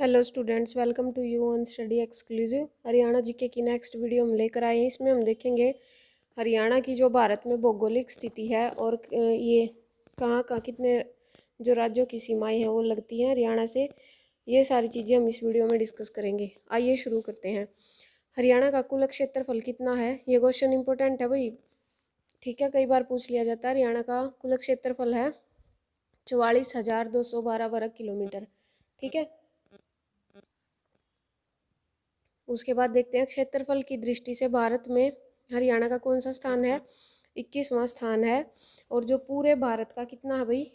Hello students, welcome to you on study exclusive. Haryana GK की next video हम लेकर आए हैं। इसमें हम देखेंगे हरियाणा की जो भारत में भौगोलिक स्थिति है और ये कहाँ कहाँ कितने जो राज्यों की सीमाएं हैं वो लगती हैं हरियाणा से। ये सारी चीज़ें हम इस वीडियो में डिस्कस करेंगे। आइए शुरू करते हैं। हरियाणा का कुल क्षेत्रफल कितना है? ये क्वेश्चन इंपॉर्टेंट है भाई, ठीक है, कई बार पूछ लिया जाता है। हरियाणा का कुल क्षेत्रफल है 44,212 वर्ग किलोमीटर, ठीक है। उसके बाद देखते हैं क्षेत्रफल की दृष्टि से भारत में हरियाणा का कौन सा स्थान है? 21वां स्थान है। और जो पूरे भारत का कितना है भाई?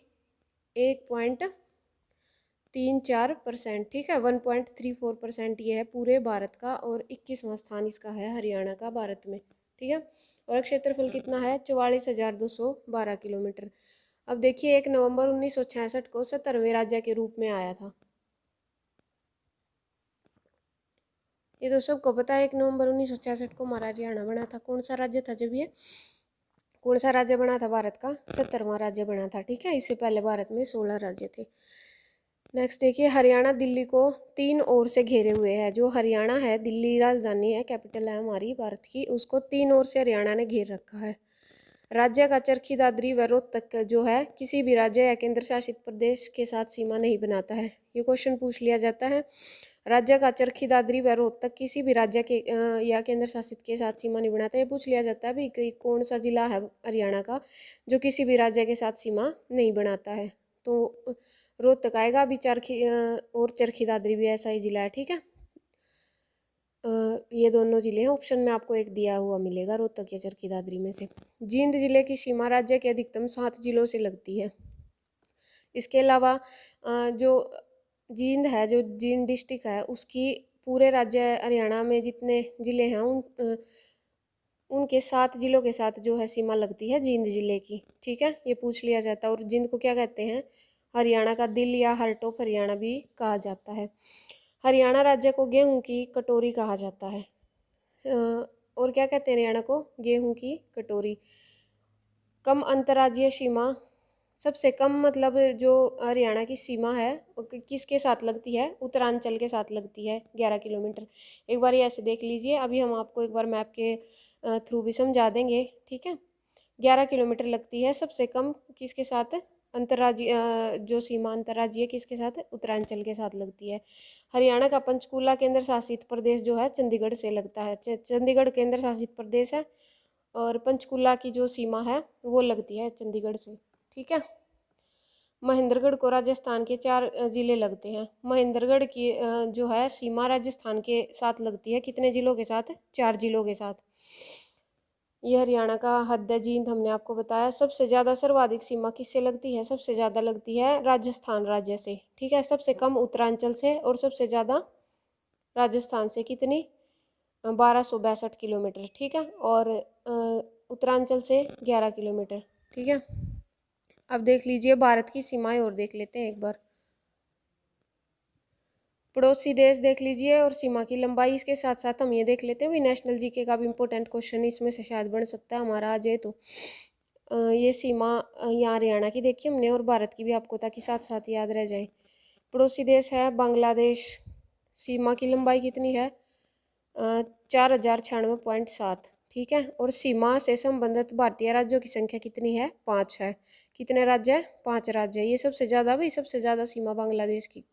1.34%, ठीक है, 1.34% ये है पूरे भारत का, और 21वां स्थान इसका है हरियाणा का भारत में, ठीक है। और क्षेत्रफल कितना है? 44,212 किलोमीटर। अब देखिए 1 नवंबर 1966 को 70वें राज्य के रूप में आया था। ये तो सबको पता है। 1 नवंबर 1966 को हमारा हरियाणा बना था। कौन सा राज्य था जब ये? कौन सा राज्य बना था भारत का? 70वां राज्य बना था, ठीक है। इससे पहले भारत में 16 राज्य थे। नेक्स्ट देखिए, हरियाणा दिल्ली को 3 ओर से घेरे हुए है। जो हरियाणा है, दिल्ली राजधानी है, कैपिटल है हमारी भारत की, उसको 3 ओर से हरियाणा ने घेर रखा है। राज्य का चरखी दादरी व रोहतक जो है किसी भी राज्य या केंद्र शासित प्रदेश के साथ सीमा नहीं बनाता है। ये क्वेश्चन पूछ लिया जाता है। राज्य का चरखी दादरी व रोहतक किसी भी राज्य के या केंद्र शासित के साथ सीमा नहीं बनाता। ये पूछ लिया जाता है भी कौन सा जिला है हरियाणा का जो किसी भी राज्य के साथ सीमा नहीं बनाता है, तो रोहतक आएगा। अभी चरखी और चरखी दादरी भी ऐसा ही जिला है, ठीक है। ये दोनों जिले हैं। ऑप्शन में आपको एक दिया हुआ मिलेगा रोहतक या चरखी दादरी में से। जींद जिले की सीमा राज्य के अधिकतम 7 जिलों से लगती है। इसके अलावा जो जींद है, जो जींद डिस्ट्रिक्ट है, उसकी पूरे राज्य हरियाणा में जितने ज़िले हैं उनके 7 जिलों के साथ जो है सीमा लगती है जींद जिले की, ठीक है। ये पूछ लिया जाता है। और जींद को क्या कहते हैं? हरियाणा का दिल या हार्ट ऑफ हरियाणा भी कहा जाता है। हरियाणा राज्य को गेहूं की कटोरी कहा जाता है। और क्या कहते हैं हरियाणा को? गेहूं की कटोरी। कम अंतर्राज्यीय सीमा, सबसे कम मतलब जो हरियाणा की सीमा है वो किसके साथ लगती है? उत्तरांचल के साथ लगती है, 11 किलोमीटर। एक बार ये ऐसे देख लीजिए। अभी हम आपको एक बार मैप के थ्रू भी समझा देंगे, ठीक है। 11 किलोमीटर लगती है सबसे कम। किसके साथ? अंतर्राज्यीय जो सीमा अंतर्राज्यीय किसके साथ? उत्तरांचल के साथ लगती है। हरियाणा का पंचकूला केंद्र शासित प्रदेश जो है चंडीगढ़ से लगता है। चंडीगढ़ केंद्र शासित प्रदेश है और पंचकूला की जो सीमा है वो लगती है चंडीगढ़ से, ठीक है। महेंद्रगढ़ को राजस्थान के 4 जिले लगते हैं। महेंद्रगढ़ की जो है सीमा राजस्थान के साथ लगती है। कितने जिलों के साथ? 4 जिलों के साथ। ये हरियाणा का हद है जींद, हमने आपको बताया। सबसे ज़्यादा सर्वाधिक सीमा किससे लगती है? सबसे ज़्यादा लगती है राजस्थान राज्य से, ठीक है। सबसे कम उत्तरांचल से और सबसे ज़्यादा राजस्थान से। कितनी? 1262 किलोमीटर, ठीक है। और उत्तरांचल से 11 किलोमीटर, ठीक है। अब देख लीजिए भारत की सीमाएं और देख लेते हैं एक बार। पड़ोसी देश देख लीजिए और सीमा की लंबाई। इसके साथ साथ हम ये देख लेते हैं भी नेशनल जीके का भी इम्पोर्टेंट क्वेश्चन इसमें से शायद बन सकता है हमारा आज है। तो ये सीमा यहाँ हरियाणा की देखी हमने और भारत की भी आपको, ताकि साथ साथ याद रह जाए। पड़ोसी देश है बांग्लादेश। सीमा की लंबाई कितनी है? 4096.7, ठीक है। और सीमा से संबंधित भारतीय राज्यों की संख्या कितनी है? 5 है। कितने राज्य है? 5 राज्य है। ये सबसे ज़्यादा भी, सबसे ज़्यादा सीमा बांग्लादेश की,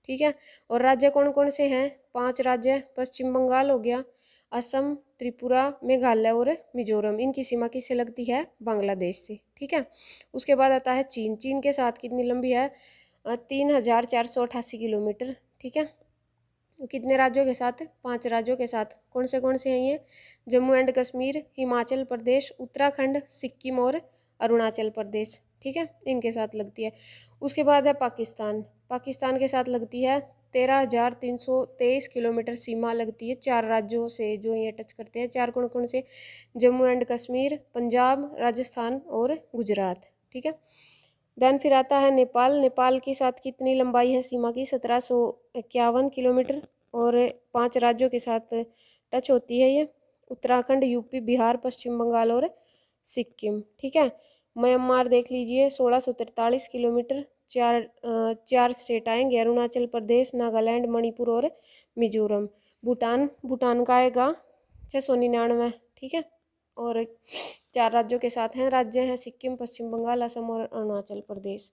ठीक है। और राज्य कौन कौन से हैं? 5 राज्य। पश्चिम बंगाल हो गया, असम, त्रिपुरा, मेघालय और मिजोरम। इनकी सीमा किससे लगती है? बांग्लादेश से, ठीक है। उसके बाद आता है चीन। चीन के साथ कितनी लंबी है? 3488 किलोमीटर, ठीक है। कितने राज्यों के साथ? 5 राज्यों के साथ। कौन से हैं ये? जम्मू एंड कश्मीर, हिमाचल प्रदेश, उत्तराखंड, सिक्किम और अरुणाचल प्रदेश, ठीक है। इनके साथ लगती है। उसके बाद है पाकिस्तान। पाकिस्तान के साथ लगती है 13,323 किलोमीटर सीमा लगती है 4 राज्यों से जो ये टच करते हैं। 4 कौन कौन से? जम्मू एंड कश्मीर, पंजाब, राजस्थान और गुजरात, ठीक है। देन फिर आता है नेपाल। नेपाल के साथ कितनी लंबाई है सीमा की? 1751 किलोमीटर। और 5 राज्यों के साथ टच होती है ये, उत्तराखंड, यूपी, बिहार, पश्चिम बंगाल और सिक्किम, ठीक है। म्यांमार देख लीजिए 1643 किलोमीटर, चार स्टेट आएंगे, अरुणाचल प्रदेश, नागालैंड, मणिपुर और मिजोरम। भूटान का आएगा 699, ठीक है। और 4 राज्यों के साथ हैं, राज्य हैं सिक्किम, पश्चिम बंगाल, असम और अरुणाचल प्रदेश।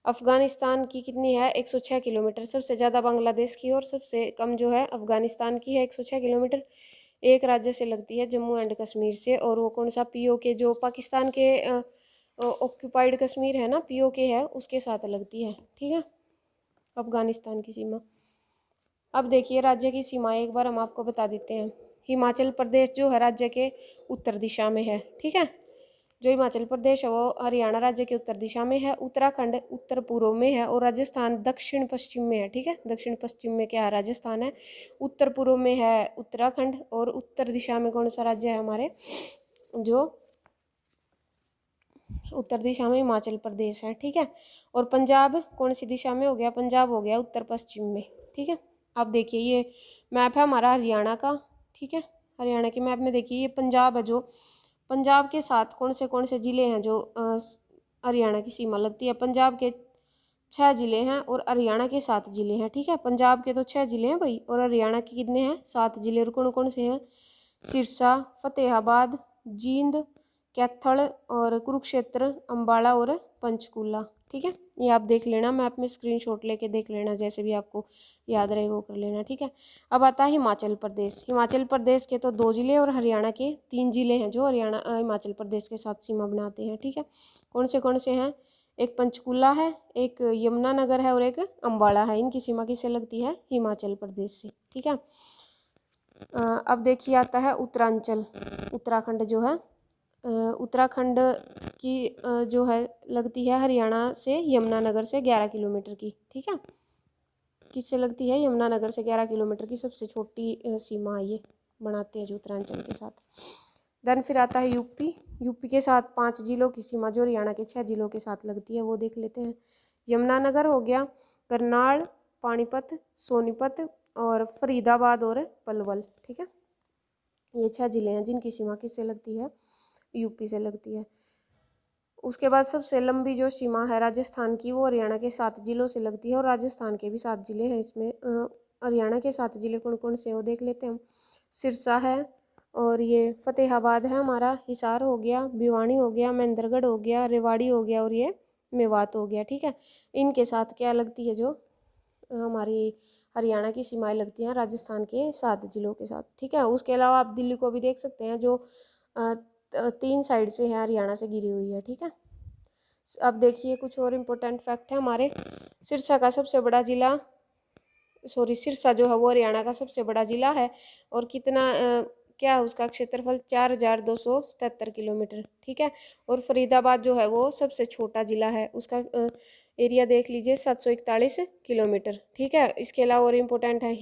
अफगानिस्तान की कितनी है? 106 किलोमीटर, सबसे ज़्यादा बांग्लादेश की और सबसे कम जो है अफगानिस्तान की है 106 किलोमीटर। एक राज्य से लगती है, जम्मू एंड कश्मीर से, और वो कौन सा? पीओके, जो पाकिस्तान के ऑक्यूपाइड कश्मीर है ना, पीओके है, उसके साथ लगती है, ठीक है, अफगानिस्तान की सीमा। अब देखिए राज्य की सीमाएं एक बार हम आपको बता देते हैं। हिमाचल प्रदेश जो है राज्य के उत्तर दिशा में है, ठीक है। जो हिमाचल प्रदेश है वो हरियाणा राज्य के उत्तर दिशा में है, उत्तराखंड उत्तर पूर्व में है और राजस्थान दक्षिण पश्चिम में है, ठीक है। दक्षिण पश्चिम में क्या है? राजस्थान है। उत्तर पूर्व में है उत्तराखंड और उत्तर दिशा में कौन सा राज्य है हमारे? जो उत्तर दिशा में हिमाचल प्रदेश है, ठीक है। और पंजाब कौन सी दिशा में हो गया? पंजाब हो गया उत्तर पश्चिम में, ठीक है। आप देखिए ये मैप है हमारा हरियाणा का, ठीक है। हरियाणा के मैप में देखिए ये पंजाब है, जो पंजाब के साथ कौन से ज़िले हैं जो हरियाणा की सीमा लगती है? पंजाब के 6 ज़िले हैं और हरियाणा के 7 ज़िले हैं, ठीक है। पंजाब के तो 6 ज़िले हैं भाई, और हरियाणा के कितने हैं? 7 ज़िले। और कौन कौन से हैं? सिरसा, फतेहाबाद, जींद, कैथल और कुरुक्षेत्र, अम्बाला और पंचकूला, ठीक है। ये आप देख लेना, मैप में स्क्रीनशॉट लेके देख लेना, जैसे भी आपको याद रहे वो कर लेना, ठीक है। अब आता है हिमाचल प्रदेश। हिमाचल प्रदेश के तो 2 ज़िले और हरियाणा के 3 ज़िले हैं जो हरियाणा हिमाचल प्रदेश के साथ सीमा बनाते हैं, ठीक है। कौन से हैं? एक पंचकूला है, एक यमुनानगर है और एक अम्बाला है। इनकी सीमा किससे लगती है? हिमाचल प्रदेश से, ठीक है। अब देखिए आता है उत्तरांचल, उत्तराखंड जो है उत्तराखंड की जो है लगती है हरियाणा से यमुनानगर से 11 किलोमीटर की, ठीक है। किससे लगती है? यमुनानगर से 11 किलोमीटर की सबसे छोटी सीमा ये बनाते हैं जो उत्तरांचल के साथ। देन फिर आता है यूपी के साथ 5 जिलों की सीमा जो हरियाणा के 6 जिलों के साथ लगती है, वो देख लेते हैं। यमुनानगर हो गया, करनाल, पानीपत, सोनीपत और फरीदाबाद और पलवल, ठीक है। ये 6 जिले हैं जिनकी सीमा किससे लगती है? यूपी से लगती है। उसके बाद सबसे लंबी जो सीमा है राजस्थान की, वो हरियाणा के 7 जिलों से लगती है और राजस्थान के भी 7 जिले हैं इसमें। हरियाणा के 7 जिले कौन कौन से वो देख लेते हैं हम। सिरसा है और ये फतेहाबाद है हमारा, हिसार हो गया, भिवानी हो गया, महेंद्रगढ़ हो गया, रेवाड़ी हो गया और ये मेवात हो गया, ठीक है। इनके साथ क्या लगती है? जो हमारी हरियाणा की सीमाएं लगती हैं राजस्थान के 7 जिलों के साथ, ठीक है। उसके अलावा आप दिल्ली को भी देख सकते हैं जो 3 साइड से है, हरियाणा से घिरी हुई है, ठीक है। अब देखिए कुछ और इम्पोर्टेंट फैक्ट है हमारे। सिरसा का सबसे बड़ा जिला सिरसा जो है वो हरियाणा का सबसे बड़ा जिला है और कितना क्या है उसका क्षेत्रफल? 4277 किलोमीटर, ठीक है। और फरीदाबाद जो है वो सबसे छोटा जिला है, उसका एरिया देख लीजिए 741 किलोमीटर, ठीक है। इसके अलावा और इम्पोर्टेंट है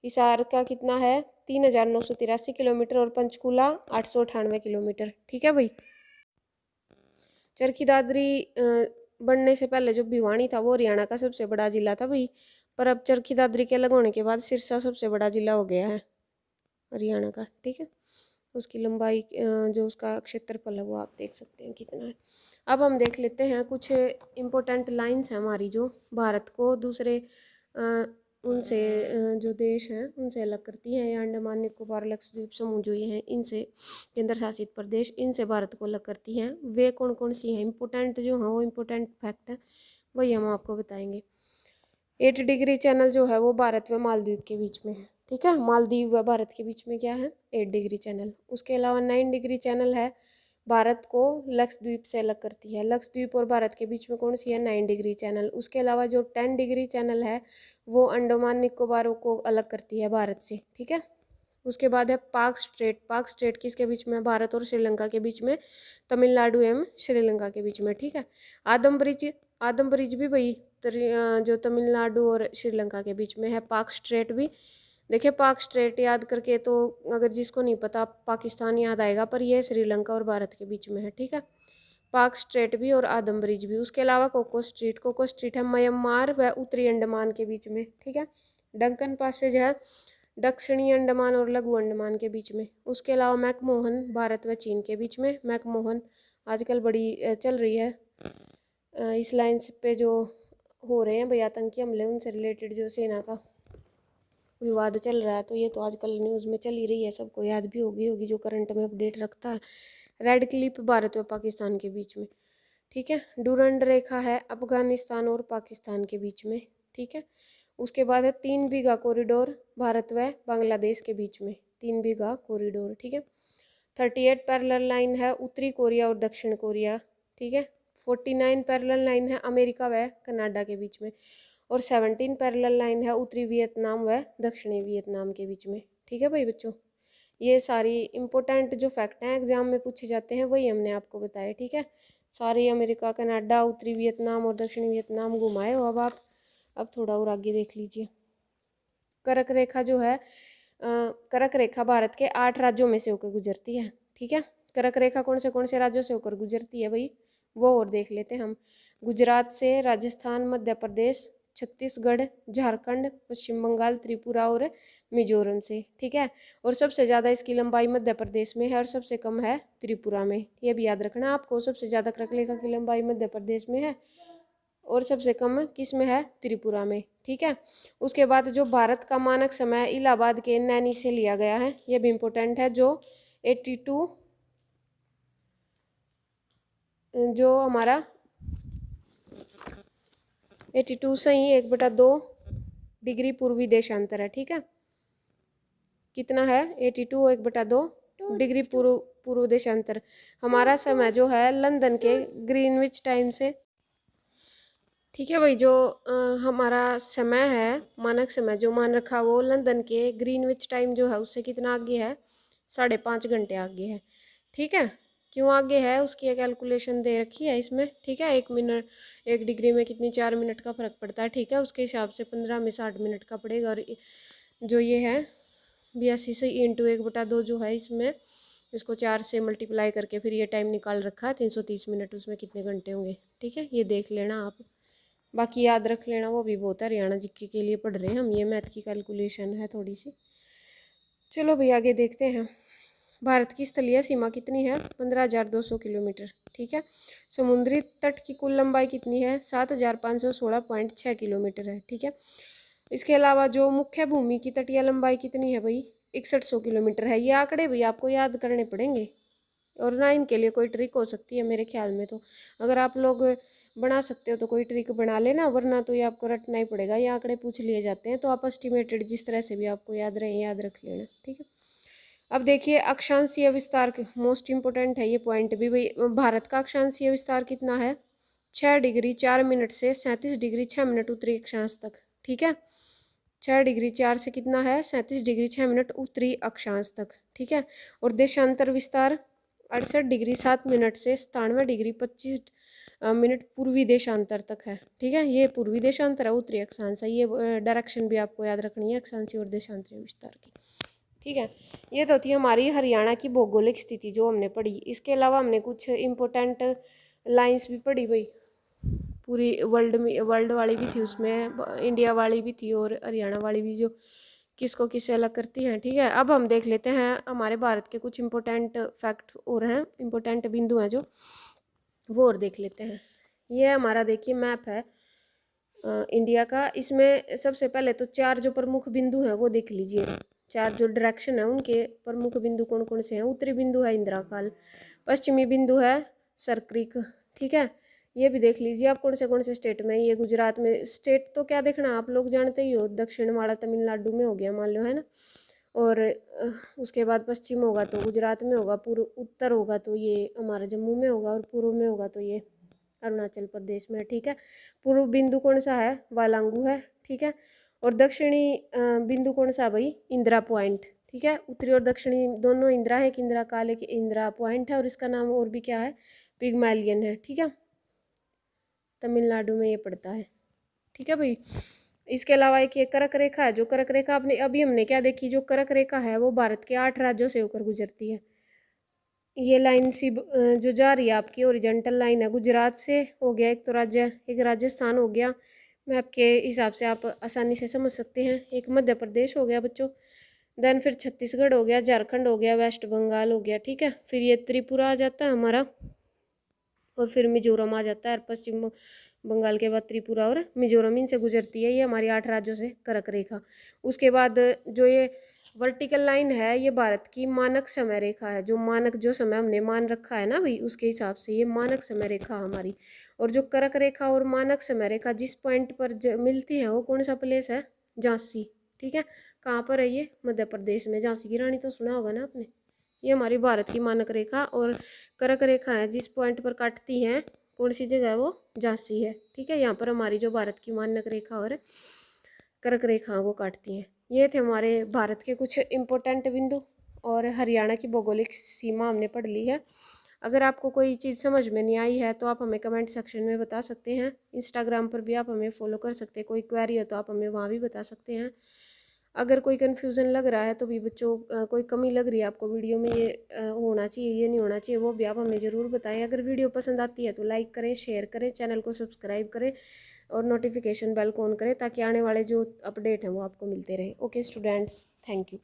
हिसार का कितना है? 3983 किलोमीटर और पंचकूला 898 किलोमीटर, ठीक है भाई। चरखी दादरी बनने से पहले जो भिवानी था वो हरियाणा का सबसे बड़ा जिला था भाई, पर अब चरखी दादरी के अलग होने के बाद सिरसा सबसे बड़ा जिला हो गया है हरियाणा का, ठीक है। उसकी लंबाई जो उसका क्षेत्रफल है वो आप देख सकते हैं कितना है। अब हम देख लेते हैं कुछ इम्पोर्टेंट लाइंस हैं हमारी जो भारत को दूसरे उनसे जो देश हैं उनसे अलग करती हैं, या अंडमान निकोबार लक्षद्वीप समूह जो ये हैं इनसे केंद्र शासित प्रदेश, इनसे भारत को अलग करती हैं। वे कौन कौन सी हैं? इम्पोर्टेंट जो हैं वो इम्पोर्टेंट फैक्ट है वही हम आपको बताएंगे। 8 डिग्री चैनल जो है वो भारत व मालदीव के बीच में है, ठीक है। मालदीव व भारत के बीच में क्या है? 8 डिग्री चैनल। उसके अलावा 9 डिग्री चैनल है, भारत को लक्षद्वीप से अलग करती है। लक्षद्वीप और भारत के बीच में कौन सी है? 9 डिग्री चैनल। उसके अलावा जो 10 डिग्री चैनल है वो अंडमान निकोबार को अलग करती है भारत से, ठीक है। उसके बाद है पाक स्ट्रेट। पाक स्ट्रेट किसके बीच में? भारत और श्रीलंका के बीच में, तमिलनाडु एवं श्रीलंका के बीच में, ठीक है। आदम ब्रिज भी भाई जो तमिलनाडु और श्रीलंका के बीच में है। पाक स्ट्रेट भी देखिए, पाक स्ट्रेट याद करके तो अगर जिसको नहीं पता पाकिस्तान याद आएगा, पर यह श्रीलंका और भारत के बीच में है, ठीक है। पाक स्ट्रेट भी और आदम ब्रिज भी। उसके अलावा कोको स्ट्रीट है म्यांमार व उत्तरी अंडमान के बीच में, ठीक है। डंकन पैसेज है दक्षिणी अंडमान और लघु अंडमान के बीच में। उसके अलावा मैकमोहन भारत व चीन के बीच में, मैकमोहन आजकल बड़ी चल रही है। इस लाइन पे जो हो रहे हैं भाई आतंकी हमले, उनसे रिलेटेड जो सेना का विवाद चल रहा है, तो ये तो आजकल न्यूज़ में चल ही रही है, सबको याद भी होगी जो करंट में अपडेट रखता है। रेड क्लिप भारत व पाकिस्तान के बीच में, ठीक है। डूरंड रेखा है अफगानिस्तान और पाकिस्तान के बीच में, ठीक है। उसके बाद है 3 बीघा कॉरिडोर भारत व बांग्लादेश के बीच में, 3 बीघा कॉरिडोर, ठीक है। 38 पैरेलल लाइन है उत्तरी कोरिया और दक्षिण कोरिया, ठीक है। 49 पैरेलल लाइन है अमेरिका व कनाडा के बीच में, और 17 पैरेलल लाइन है उत्तरी वियतनाम व दक्षिणी वियतनाम के बीच में, ठीक है भाई बच्चों। ये सारी इम्पोर्टेंट जो फैक्ट हैं एग्जाम में पूछे जाते हैं वही हमने आपको बताया, ठीक है। सारे अमेरिका कनाडा उत्तरी वियतनाम और दक्षिणी वियतनाम घुमाए हो अब आप। अब थोड़ा और आगे देख लीजिए। कर्क रेखा जो है, कर्क रेखा भारत के 8 राज्यों में से होकर गुजरती है, ठीक है। कर्क रेखा कौन से राज्यों से होकर गुजरती है भाई, वो और देख लेते हैं हम। गुजरात से, राजस्थान, मध्य प्रदेश, छत्तीसगढ़, झारखंड, पश्चिम बंगाल, त्रिपुरा और मिजोरम से, ठीक है। और सबसे ज़्यादा इसकी लंबाई मध्य प्रदेश में है और सबसे कम है त्रिपुरा में। ये भी याद रखना आपको, सबसे ज़्यादा कर्क रेखा की लंबाई मध्य प्रदेश में है और सबसे कम किस में है, त्रिपुरा में, ठीक है। उसके बाद जो भारत का मानक समय इलाहाबाद के नैनी से लिया गया है, ये भी इम्पोर्टेंट है। जो 82 जो हमारा 82 से ही 1/2 डिग्री पूर्वी देशांतर है, ठीक है। कितना है 82 1/2 डिग्री पूर्व देशांतर। हमारा समय जो है लंदन के ग्रीनविच टाइम से, ठीक है भाई। जो हमारा समय है मानक समय जो मान रखा वो लंदन के ग्रीनविच टाइम जो है उससे कितना आगे है, 5.5 घंटे आगे है, ठीक है। क्यों आगे है उसकी एक कैलकुलेशन दे रखी है इसमें, ठीक है। 1 मिनट 1 डिग्री में कितनी 4 मिनट का फर्क पड़ता है, ठीक है। उसके हिसाब से 15 में 60 मिनट का पड़ेगा। और जो ये है 82 से इंटू 1/2 जो है इसमें, इसको 4 से मल्टीप्लाई करके फिर ये टाइम निकाल रखा है 330 मिनट, उसमें कितने घंटे होंगे, ठीक है। ये देख लेना आप, बाकी याद रख लेना, वो भी बहुत है, हरियाणा जीके के लिए पढ़ रहे हैं हम, ये मैथ की कैलकुलेशन है थोड़ी सी। चलो भाई आगे देखते हैं। भारत की स्थलीय सीमा कितनी है, 15,200 किलोमीटर, ठीक है। समुद्री तट की कुल लंबाई कितनी है, 7,516.6 किलोमीटर है, ठीक है। इसके अलावा जो मुख्य भूमि की तटीय लंबाई कितनी है भाई, 6100 किलोमीटर है। ये आंकड़े भाई आपको याद करने पड़ेंगे, और ना इनके लिए कोई ट्रिक हो सकती है मेरे ख्याल में। तो अगर आप लोग बना सकते हो तो कोई ट्रिक बना लेना, वरना तो ये आपको रटना ही पड़ेगा। ये आंकड़े पूछ लिए जाते हैं तो आप एस्टिमेटेड जिस तरह से भी आपको याद रहे याद रख लेना, ठीक है। अब देखिए अक्षांशीय विस्तार, मोस्ट इंपोर्टेंट है ये पॉइंट भी भाई। भारत का अक्षांशीय विस्तार कितना है, 6 डिग्री 4 मिनट से 37 डिग्री 6 मिनट उत्तरी अक्षांश तक, ठीक है। 6 डिग्री 4 से कितना है, 37 डिग्री 6 मिनट उत्तरी अक्षांश तक, ठीक है। और देशांतर विस्तार 68 डिग्री 7 मिनट से 97 डिग्री 25 मिनट पूर्वी देशांतर तक है, ठीक है। ये पूर्वी देशांतर है, उत्तरी अक्षांश है। ये डायरेक्शन भी आपको याद रखनी है अक्षांशीय और देशांतरीय विस्तार की, ठीक है। ये तो थी हमारी हरियाणा की भौगोलिक स्थिति जो हमने पढ़ी। इसके अलावा हमने कुछ इम्पोर्टेंट लाइंस भी पढ़ी भाई, पूरी वर्ल्ड में, वर्ल्ड वाली भी थी उसमें, इंडिया वाली भी थी और हरियाणा वाली भी, जो किसको किससे अलग करती हैं, ठीक है। अब हम देख लेते हैं हमारे भारत के कुछ इम्पोर्टेंट फैक्ट और हैं, इम्पोर्टेंट बिंदु हैं जो, वो और देख लेते हैं। ये हमारा देखिए मैप है इंडिया का। इसमें सबसे पहले तो 4 जो प्रमुख बिंदु हैं वो देख लीजिए। 4 जो डायरेक्शन है उनके प्रमुख बिंदु कौन कौन से हैं। उत्तरी बिंदु है इंदिराकाल, पश्चिमी बिंदु है सरक्रिक, ठीक है। ये भी देख लीजिए आप कौन से स्टेट में। ये गुजरात में, स्टेट तो क्या देखना आप लोग जानते ही हो, दक्षिण वाला तमिलनाडु में हो गया मान लो, है ना। और उसके बाद पश्चिम होगा तो गुजरात में होगा, पूर्व उत्तर होगा तो ये हमारा जम्मू में होगा, और पूर्व में होगा तो ये अरुणाचल प्रदेश में, ठीक है। पूर्व बिंदु कौन सा है, वालांगू है, ठीक है। और दक्षिणी बिंदु कौन सा भाई, इंदिरा पॉइंट, ठीक है। उत्तरी और दक्षिणी दोनों इंदिरा है, एक इंदिरा काल एक इंदिरा पॉइंट है, और इसका नाम और भी क्या है, पिग्मलियन है, ठीक है। तमिलनाडु में ये पड़ता है, ठीक है भाई। इसके अलावा एक ये कर्क रेखा है, जो कर्क रेखा अपने अभी हमने क्या देखी, जो कर्क रेखा है वो भारत के 8 राज्यों से होकर गुजरती है। ये लाइन सी जो जा रही है आपकी ओरिजेंटल लाइन है, गुजरात से हो गया एक तो राज्य, एक राजस्थान हो गया, मैप के हिसाब से आप आसानी से समझ सकते हैं। एक मध्य प्रदेश हो गया बच्चों, देन फिर छत्तीसगढ़ हो गया, झारखंड हो गया, वेस्ट बंगाल हो गया, ठीक है। फिर ये त्रिपुरा आ जाता है हमारा, और फिर मिजोरम आ जाता है, और पश्चिम बंगाल के बाद त्रिपुरा और मिजोरम, इनसे गुजरती है ये हमारी 8 राज्यों से कर्क रेखा। उसके बाद जो ये वर्टिकल लाइन है ये भारत की मानक समय रेखा है, जो मानक जो समय हमने मान रखा है ना भाई, उसके हिसाब से ये मानक समय रेखा हमारी। और जो कर्क रेखा और मानक समय रेखा जिस पॉइंट पर मिलती है वो कौन सा प्लेस है? झांसी। ठीक है, कहाँ पर है ये? मध्य प्रदेश में। झांसी की रानी तो सुना होगा ना आपने। ये हमारी भारत की मानक रेखा और कर्क रेखा है, जिस पॉइंट पर काटती हैं, कौन सी जगह है वो? झांसी है। ठीक है, यहाँ पर हमारी जो भारत की मानक रेखा और कर्क रेखा वो काटती हैं। ये थे हमारे भारत के कुछ इम्पोर्टेंट बिंदु, और हरियाणा की भौगोलिक सीमा हमने पढ़ ली है। अगर आपको कोई चीज़ समझ में नहीं आई है तो आप हमें कमेंट सेक्शन में बता सकते हैं। इंस्टाग्राम पर भी आप हमें फॉलो कर सकते हैं, कोई क्वेरी हो तो आप हमें वहाँ भी बता सकते हैं। अगर कोई कन्फ्यूज़न लग रहा है तो भी बच्चों कोई कमी लग रही है आपको वीडियो में, ये होना चाहिए, ये नहीं होना चाहिए, वो भी आप हमें ज़रूर बताएं। अगर वीडियो पसंद आती है तो लाइक करें, शेयर करें, चैनल को सब्सक्राइब करें और नोटिफिकेशन बेल को ऑन करें, ताकि आने वाले जो अपडेट हैं वो आपको मिलते रहें। Okay students, thank you.